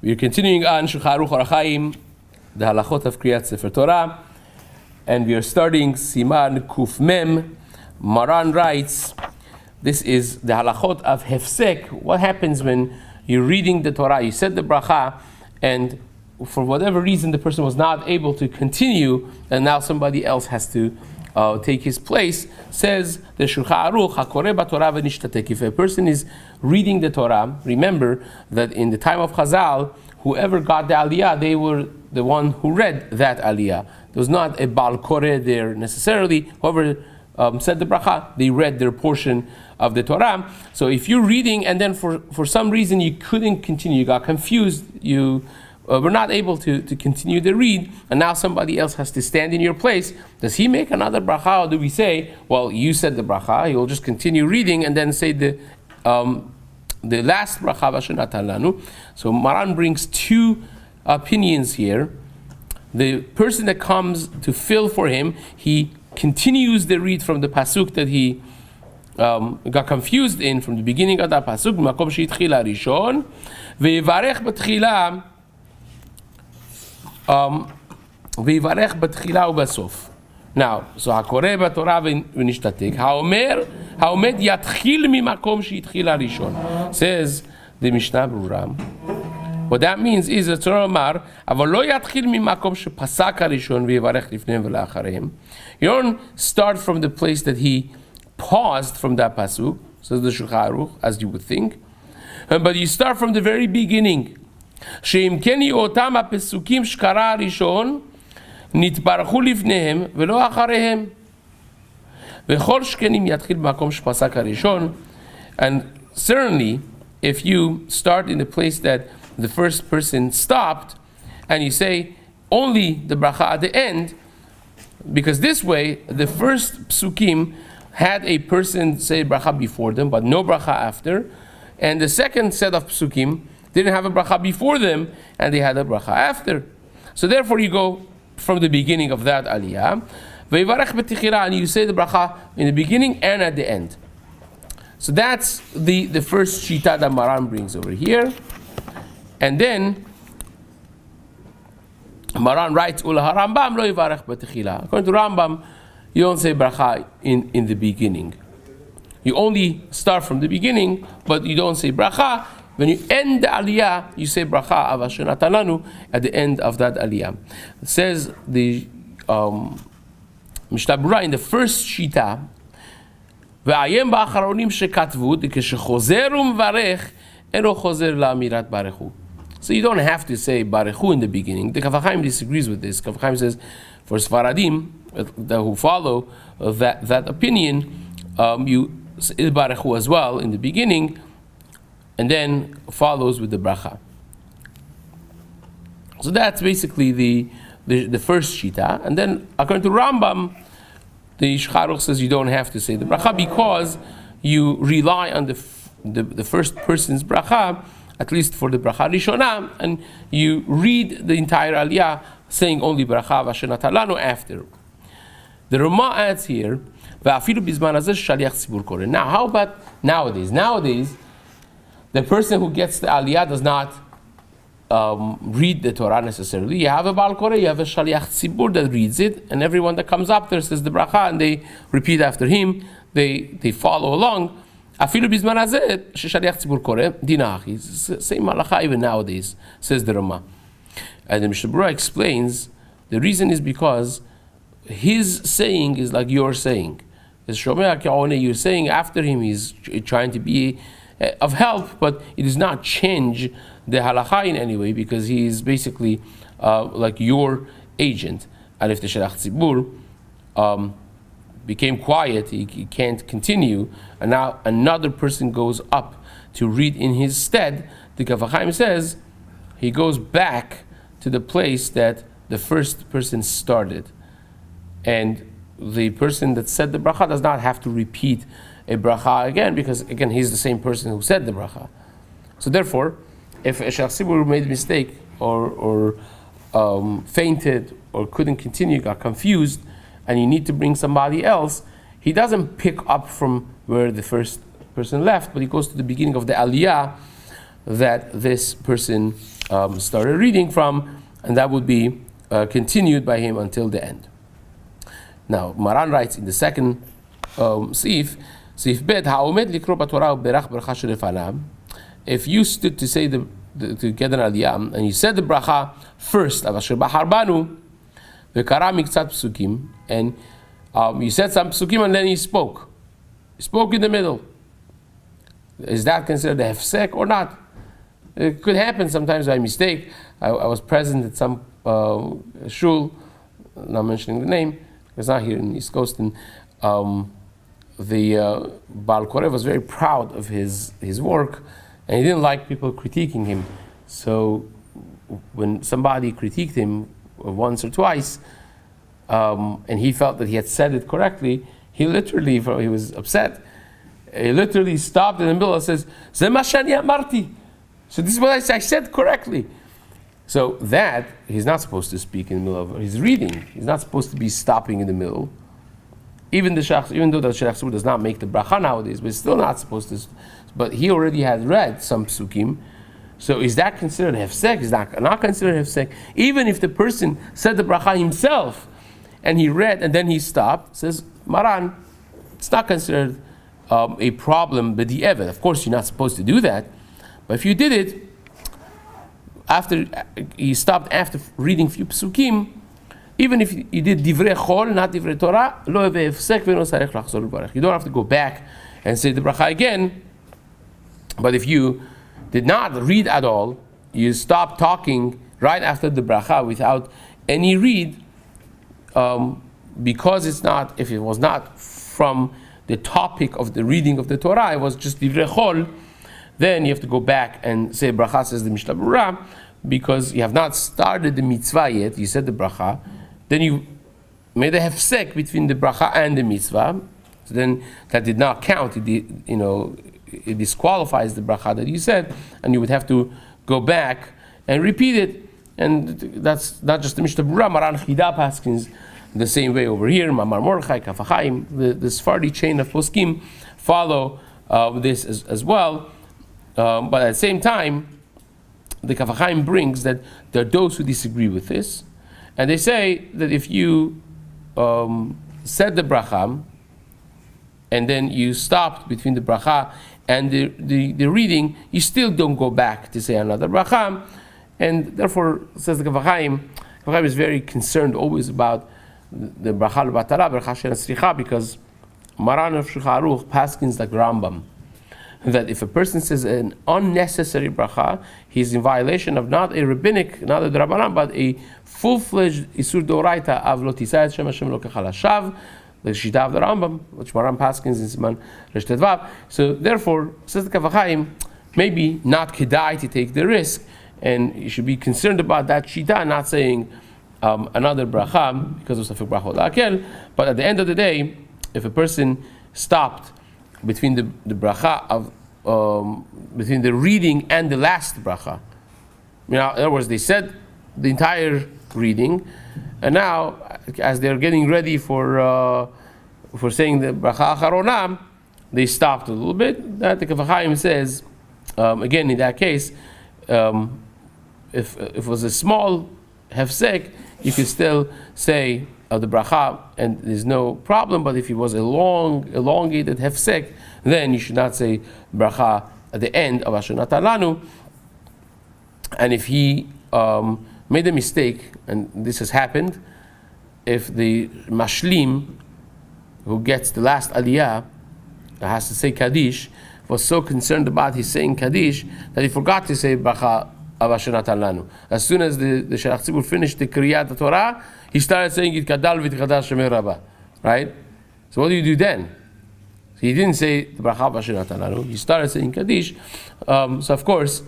We are continuing on Shulchan Aruch Orach Chaim, the halachot of Kriyat Sefer Torah, and we are starting Siman Kuf Mem. Maran writes, this is the halachot of Hefsek. What happens when you're reading the Torah, you said the bracha, and for whatever reason the person was not able to continue, and now somebody else has to take his place. Says the Shulchan Aruch, HaKoreh b'Torah v'nishtatek. If a person is reading the Torah, remember that in the time of Chazal, whoever got the aliyah, they were the one who read that aliyah. There was not a Baal Koreh there necessarily. Whoever said the bracha, they read their portion of the Torah. So if you're reading and then for some reason you couldn't continue, you got confused, you were not able to continue the read, and now somebody else has to stand in your place, does he make another bracha, or do we say, well, you said the bracha, he will just continue reading and then say the last bracha v'asher lanu? So Maran brings two opinions here. The person that comes to fill for him, he continues the read from the pasuk that he got confused in from the beginning of that pasuk, makom she'itchila rishon, ve'yivarech b'tchila ויברך בתחילה ובסוף. Now, so הקורא בתורה ונשתתק, העומד יתחיל ממקום שהתחיל הראשון. Says the Mishna Berura. What that means is that Torah אמר, אבל לא יתחיל ממקום שפסק הראשון ויברך לפניהם ולאחריהם. You don't start from the place that he paused from that pasuk, says the Shulchan Aruch, as you would think, but you start from the very beginning. שאם כן יהיו אותם הפסוקים שקרא הראשון נתברכו לפניהם ולא אחריהם וכל שכן אם יתחיל במקום שפסק הראשון. And certainly if you start in the place that the first person stopped and you say only the bracha at the end, because this way the first psukim had a person say bracha before them but no bracha after, and the second set of psukim didn't have a bracha before them, and they had a bracha after. So therefore you go from the beginning of that aliyah, and you say the bracha in the beginning and at the end. So that's the first shita that Maran brings over here. And then Maran writes, Ula Rambam lo yivarech b'techila. According to Rambam, you don't say bracha in the beginning. You only start from the beginning, but you don't say bracha. When you end the aliyah, you say bracha v'asher lanu at the end of that aliyah. It says the Mishna Berura in the first shita, ve'ayem ba'acharonim shekatvu, כשחוזר ומברך, אינו חוזר לאמירת ברכו. So you don't have to say barechu in the beginning. The Kaf HaChaim disagrees with this. Kaf HaChaim says, for Sfaradim who follow that opinion, you say barechu as well in the beginning, and then follows with the bracha. So that's basically the first shita. And then according to Rambam, the Shulchan Aruch says you don't have to say the bracha because you rely on the first person's bracha, at least for the bracha rishona, and you read the entire aliyah saying only bracha v'asher lanu after. The Rama adds here, ve'afilu bizman hazeh shaliach tzibur koreh. Now how about nowadays? Nowadays, the person who gets the aliyah does not read the Torah necessarily. You have a Baal Koreh, you have a Shaliach Tzibur that reads it, and everyone that comes up there says the bracha, and they repeat after him, they follow along. Afilu bizman hazeh sheshaliach tzibur koreh, dina achi. Same halacha even nowadays, says the Rama. And the Mishna Berura explains, the reason is because his saying is like your saying. As Shlomo you're saying after him, he's trying to be of help, but it does not change the halacha in any way because he is basically like your agent. And if the Shaliach Tzibur became quiet, he can't continue, and now another person goes up to read in his stead, the Kaf HaChaim says he goes back to the place that the first person started. And the person that said the bracha does not have to repeat a bracha again, because again he's the same person who said the bracha. So therefore, if a Shaliach Tzibur made a mistake or fainted or couldn't continue, got confused, and you need to bring somebody else, he doesn't pick up from where the first person left, but he goes to the beginning of the aliyah that this person started reading from, and that would be continued by him until the end. Now, Maran writes in the second Sif Bet, Ha'omed likro b'Torah u'berach bracha shelefanav. If you stood to say to get an aliyah, and you said the bracha first, Avasher Bahar Banu, v'kara miktzat psukim, and you said some psukim and then he spoke. He spoke in the middle. Is that considered a hefsek or not? It could happen sometimes by mistake. I was present at some shul, not mentioning the name, it's not here in East Coast, and the Baal Koreh was very proud of his work, and he didn't like people critiquing him. So when somebody critiqued him once or twice, and he felt that he had said it correctly, he was upset. He literally stopped in the middle and says, "Ze ma shani amarti." So this is what I said correctly. So that, he's not supposed to speak in the middle of his reading. He's not supposed to be stopping in the middle. Even though the Shelach Tzibur does not make the bracha nowadays, but it's still not supposed to. But he already had read some psukim. So is that considered hefsek? Is that not considered hefsek? Even if the person said the bracha himself, and he read and then he stopped, says Maran, it's not considered a problem b'di'evet. Of course, you're not supposed to do that. But if you did it, after he stopped after reading few psukim, even if you did divrei chol, not divrei Torah, lo hefsek ve'no tzarich lachzor l'varech. You don't have to go back and say the bracha again. But if you did not read at all, you stopped talking right after the bracha without any read, because if it was not from the topic of the reading of the Torah, it was just divrei chol, then you have to go back and say bracha, says the Mishna Berura, because you have not started the mitzvah yet. You said the bracha, then you made a hefsek between the bracha and the mitzvah. So then that did not count. It disqualifies the bracha that you said, and you would have to go back and repeat it. And that's not just the Mishna Berura. Maran Chida paskins the same way over here. Mamar Mordechai, Kaf HaChaim, the Sephardi chain of poskim follow this as well. But at the same time, the Kaf HaChaim brings that there are those who disagree with this, and they say that if you said the bracha and then you stopped between the bracha and the reading, you still don't go back to say another bracha, and therefore, says the Kaf HaChaim is very concerned always about the bracha l'batara, bracha she'en tzricha, because Maran of Shulchan Aruch paskins like Rambam, that if a person says an unnecessary bracha, he's in violation of not a rabbinic, not a drabanan, but a full-fledged isur doraita av lo tisay et shem Hashem lo k'chalashav, the shita of the Rambam, which Maran paskins in Siman Resh Vav. So therefore, says the Kaf HaChaim, maybe not kedai to take the risk, and you should be concerned about that shita, not saying another bracha because of safek bracha la'akel. But at the end of the day, if a person stopped between the bracha of between the reading and the last bracha, in other words, they said the entire reading, and now as they're getting ready for saying the bracha acharona, they stopped a little bit. That the Kaf HaChaim says again in that case, if it was a small hefsek, you could still say the bracha and there's no problem. But if it was a elongated hefsek, then you should not say bracha at the end of Asher Natan Lanu. And if he made a mistake, and this has happened, if the mashlim who gets the last aliyah has to say kaddish was so concerned about his saying kaddish that he forgot to say bracha of Asher Natan Lanu. As soon as the Shelach Tzibur finished the Kriyat Torah, he started saying it kadal v'tkadal shemei Rabbah, right? So what do you do then? So he didn't say the bracha of Asher Natan Lanu. He started saying kaddish. So of course,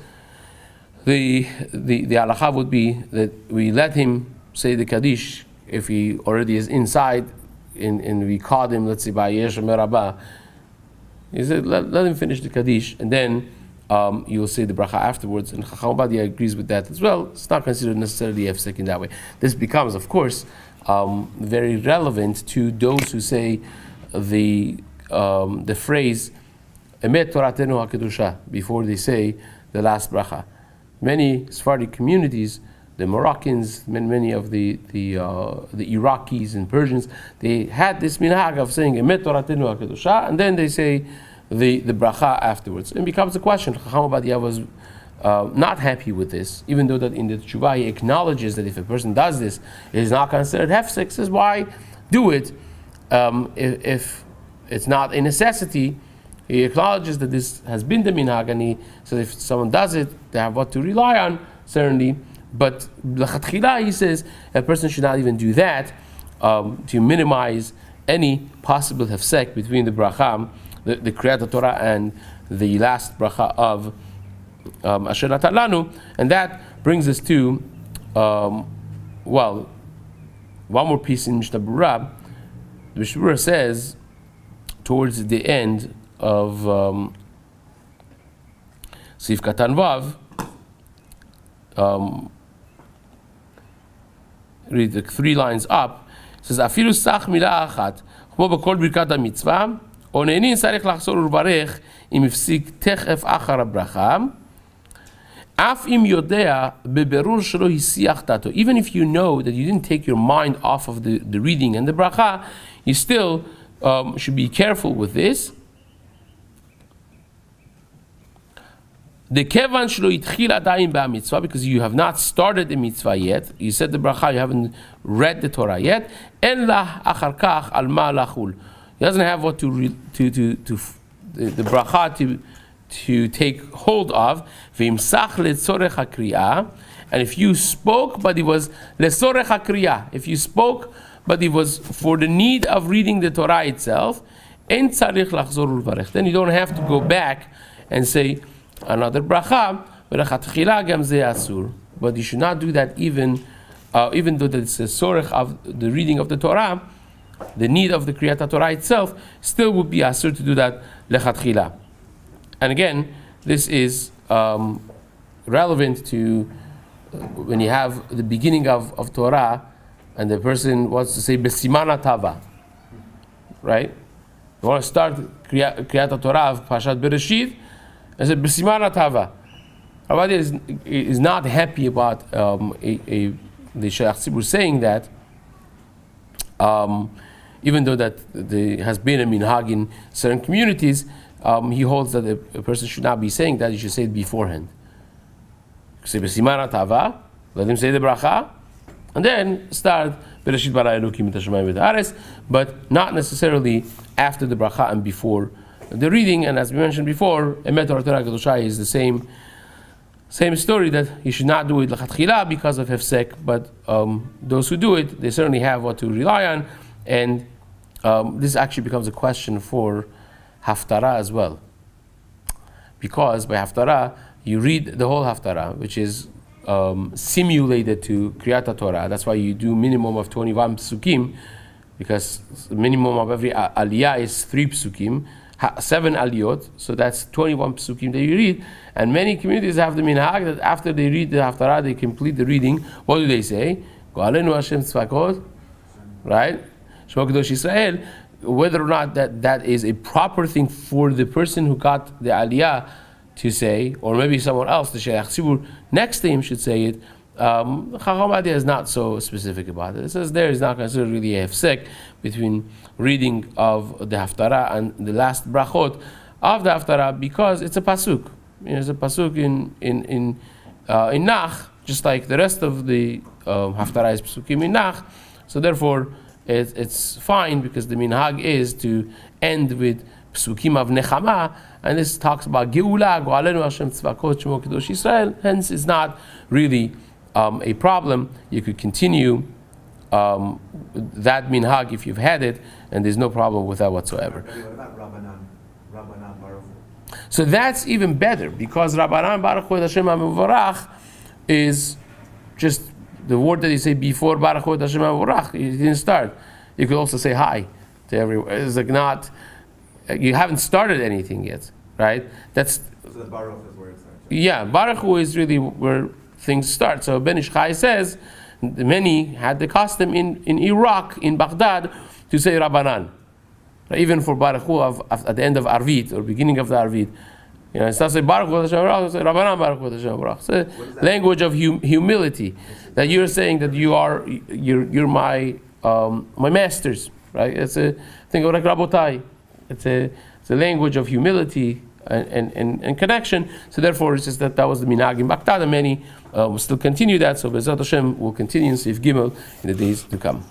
the halacha would be that we let him say the kaddish if he already is inside, and we caught him, let's say by Yesh Shemei Rabbah. He said let him finish the kaddish, and then you will say the bracha afterwards, and Chacham Obadia agrees with that as well. It's not considered necessarily hefsek in that way. This becomes, of course, very relevant to those who say the phrase "Emet Toratenu HaKedusha" before they say the last bracha. Many Sephardic communities, the Moroccans, many of the Iraqis and Persians, they had this minhag of saying Emet Toratenu HaKedusha, and then they say the bracha afterwards. And it becomes a question. Chacham Ovadia was not happy with this, even though that in the Teshuvah he acknowledges that if a person does this, it is not considered hefsek. Says, why do it if it's not a necessity? He acknowledges that this has been the minhag, and he says if someone does it, they have what to rely on, certainly. But l'chatchila, he says, a person should not even do that to minimize any possible hefsek between the bracha, the Kriyat Torah, and the last bracha of Asher Natan Lanu. And that brings us to, one more piece in Mishnah Berura. The Mishnah Berura says, towards the end of Sif Katan Vav, read the 3 lines up. It says, "Afilu sach mila achat, כמו בכל ברכת המצווה, עונני צריך לחזור ולברך אם הפסיק תכף אחר הברכה, אף אם יודע בבירור שלא הסיח דעתו." Even if you know that you didn't take your mind off of the reading and the bracha, you still should be careful with this. The kevan shlo itchil adayim ba'mitzvah, because you have not started the mitzvah yet. You said the bracha, you haven't read the Torah yet. En lah achar kach al ma lachul. He doesn't have what the bracha to take hold of. V'imsach letzorech hakriya. And if you spoke, but it was letzorech hakriya, if you spoke, but it was for the need of reading the Torah itself, en tzarich lachzor ulvarech. Then you don't have to go back and say another bracha, but you should not do that even though it's a sorech of the reading of the Torah, the need of the Kriyat Torah itself still would be asur to do that lechatchila. And again, this is relevant to when you have the beginning of Torah and the person wants to say B'simana Tava, right? You want to start Kriyat Torah of Pashat Bereshit, I said, B'simana Tava. Rabbi is not happy about the Shayach Tzibur saying that, even though that there has been a minhag in certain communities, he holds that a person should not be saying that, he should say it beforehand. Say B'simana Tava, let him say the bracha, and then start Bereshit bara Elokim et hashamayim v'et haaretz, but not necessarily after the bracha and before the reading. And as we mentioned before, Emet Torah Kedusha is the same story, that you should not do it l'chatchila because of hefsek, but those who do it, they certainly have what to rely on, and this actually becomes a question for haftarah as well, because by haftarah you read the whole haftarah, which is simulated to Kriyat Torah. That's why you do minimum of 21 psukim, because the minimum of every aliyah is 3 psukim, 7 aliyot, so that's 21 psukim that you read. And many communities have the minhag that after they read the haftarah, they complete the reading. What do they say? Go'alenu Hashem tzvakot, right? Shmo Kadosh Yisrael. Whether or not that is a proper thing for the person who got the aliyah to say, or maybe someone else, the Shayach Tzibur next to him should say it. Chacham Ovadia is not so specific about it. It says there is not considered really a hefsek between reading of the haftarah and the last brachot of the haftarah, because it's a pasuk. It's a pasuk in Nach, just like the rest of the haftarah is pasukim in Nach. So therefore, it's fine, because the minhag is to end with psukim of nechama, and this talks about geula, go'alenu Hashem tzvakot shmo kadosh Yisrael. Hence, it's not really a problem. You could continue that minhag if you've had it, and there's no problem with that whatsoever. What about Rabbanan Baruch? So that's even better, because Rabbanan Baruch Hu Hashem HaMevorach is just the word that you say before Baruch Hu Hashem HaMevorach. You didn't start. You could also say hi to everyone. It's like not, you haven't started anything yet, right? That's, so the Baruch is where it starts. Yeah, Baruch Hu is really where things start. So Ben Ish Chai says many had the custom in Iraq, in Baghdad, to say Rabbanan. Even for Baruch Hu at the end of Arvit or beginning of the Arvit, It's not say Baruch Hu Hashem Barach, it's Rabbanan Baruch Hu Hashem Barach. It's a language of humility. That you're saying that you're my my masters, right? It's a thing of like Rabotai. It's a language of humility and connection. So therefore, it's just that was the minhagim Baktad, and many will still continue that. So Bezrat Hashem will continue in Sif Gimel in the days to come.